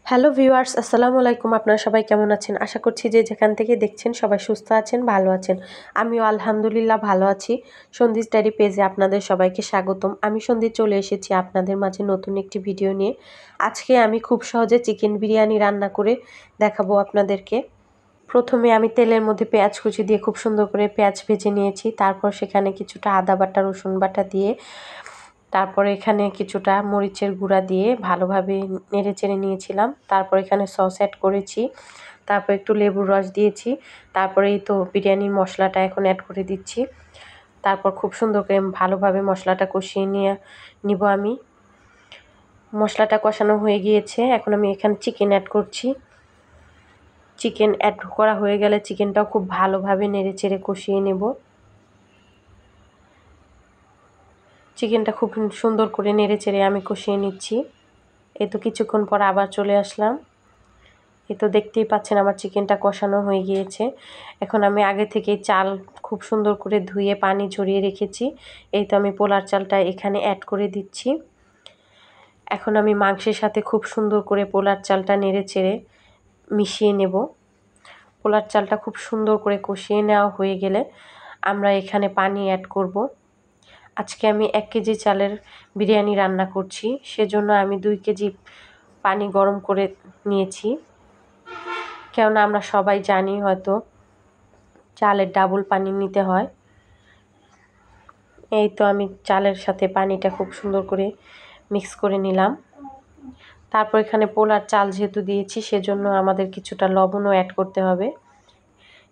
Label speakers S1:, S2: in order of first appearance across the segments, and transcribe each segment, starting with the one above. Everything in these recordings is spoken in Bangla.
S1: হ্যালো ভিউয়ার্স, আসসালামু আলাইকুম। আপনারা সবাই কেমন আছেন? আশা করছি যে যেখান থেকে দেখছেন সবাই সুস্থ আছেন, ভালো আছেন। আমিও আলহামদুলিল্লাহ ভালো আছি। সন্ধিজ ডায়েরি পেজে আপনাদের সবাইকে স্বাগতম। আমি সন্ধি চলে এসেছি আপনাদের মাঝে নতুন একটি ভিডিও নিয়ে। আজকে আমি খুব সহজে চিকেন বিরিয়ানি রান্না করে দেখাবো আপনাদেরকে। প্রথমে আমি তেলের মধ্যে পেঁয়াজ কুচি দিয়ে খুব সুন্দর করে পেঁয়াজ ভেজে নিয়েছি। তারপর সেখানে কিছুটা আদা বাটা, রসুন বাটা দিয়ে তারপরে এখানে কিছুটা মরিচের গুঁড়া দিয়ে ভালোভাবে নেড়েচেড়ে নিয়েছিলাম। তারপর এখানে সস অ্যাড করেছি, তারপর একটু লেবুর রস দিয়েছি। তারপরে এই তো বিরিয়ানির মশলাটা এখন অ্যাড করে দিচ্ছি। তারপর খুব সুন্দর করে ভালোভাবে মশলাটা কষিয়ে নিব আমি। মশলাটা কষানো হয়ে গিয়েছে, এখন আমি এখানে চিকেন অ্যাড করছি। চিকেন অ্যাড করা হয়ে গেলে চিকেনটাও খুব ভালোভাবে নেড়েচেড়ে কষিয়ে নেব। চিকেনটা খুব সুন্দর করে নেড়েচেড়ে আমি কষিয়ে নিচ্ছি। এই তো কিছুক্ষণ পর আবার চলে আসলাম। এই তো দেখতেই পাচ্ছেন আমার চিকেনটা কষানো হয়ে গিয়েছে। এখন আমি আগে থেকেই চাল খুব সুন্দর করে ধুয়ে পানি ঝরিয়ে রেখেছি। এই তো আমি পোলার চালটা এখানে অ্যাড করে দিচ্ছি। এখন আমি মাংসের সাথে খুব সুন্দর করে পোলার চালটা নেড়েচেড়ে মিশিয়ে নেব। পোলার চালটা খুব সুন্দর করে কষিয়ে নেওয়া হয়ে গেলে আমরা এখানে পানি অ্যাড করব। আজকে আমি 1 কেজি চালের বিরিয়ানি রান্না করছি, সেজন্য আমি 2 কেজি পানি গরম করে নিয়েছি। কেননা আমরা সবাই জানি হয়তো চালের ডাবল পানি নিতে হয়। এই তো আমি চালের সাথে পানিটা খুব সুন্দর করে মিক্স করে নিলাম। তারপর এখানে পোলার চাল যেহেতু দিয়েছি সেজন্য আমাদের কিছুটা লবণও অ্যাড করতে হবে।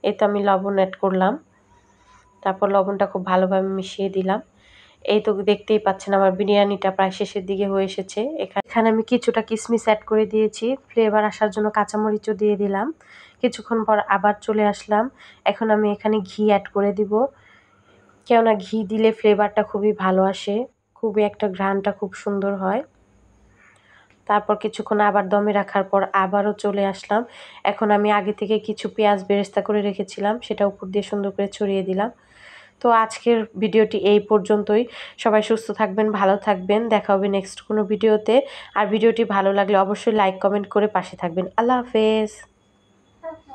S1: এই তো আমি লবণ অ্যাড করলাম। তারপর লবণটা খুব ভালোভাবে মিশিয়ে দিলাম। এই তো দেখতেই পাচ্ছেন আমার বিরিয়ানিটা প্রায় শেষের দিকে হয়ে এসেছে। এখানে আমি কিছুটা কিশমিশ অ্যাড করে দিয়েছি, ফ্লেভার আসার জন্য কাঁচামরিচও দিয়ে দিলাম। কিছুক্ষণ পর আবার চলে আসলাম। এখন আমি এখানে ঘি অ্যাড করে দিব, কেননা ঘি দিলে ফ্লেভারটা খুবই ভালো আসে, খুবই একটা ঘ্রাণটা খুব সুন্দর হয়। তারপর কিছুক্ষণ আবার দমে রাখার পর আবারও চলে আসলাম। এখন আমি আগে থেকে কিছু পেঁয়াজ বেরেস্তা করে রেখেছিলাম, সেটা উপর দিয়ে সুন্দর করে ছড়িয়ে দিলাম। তো আজকের ভিডিওটি এই পর্যন্তই। সবাই সুস্থ থাকবেন, ভালো থাকবেন। দেখা হবে নেক্সট কোনো ভিডিওতে। আর ভিডিওটি ভালো লাগলে অবশ্যই লাইক কমেন্ট করে পাশে থাকবেন। আল্লাহ হাফেজ।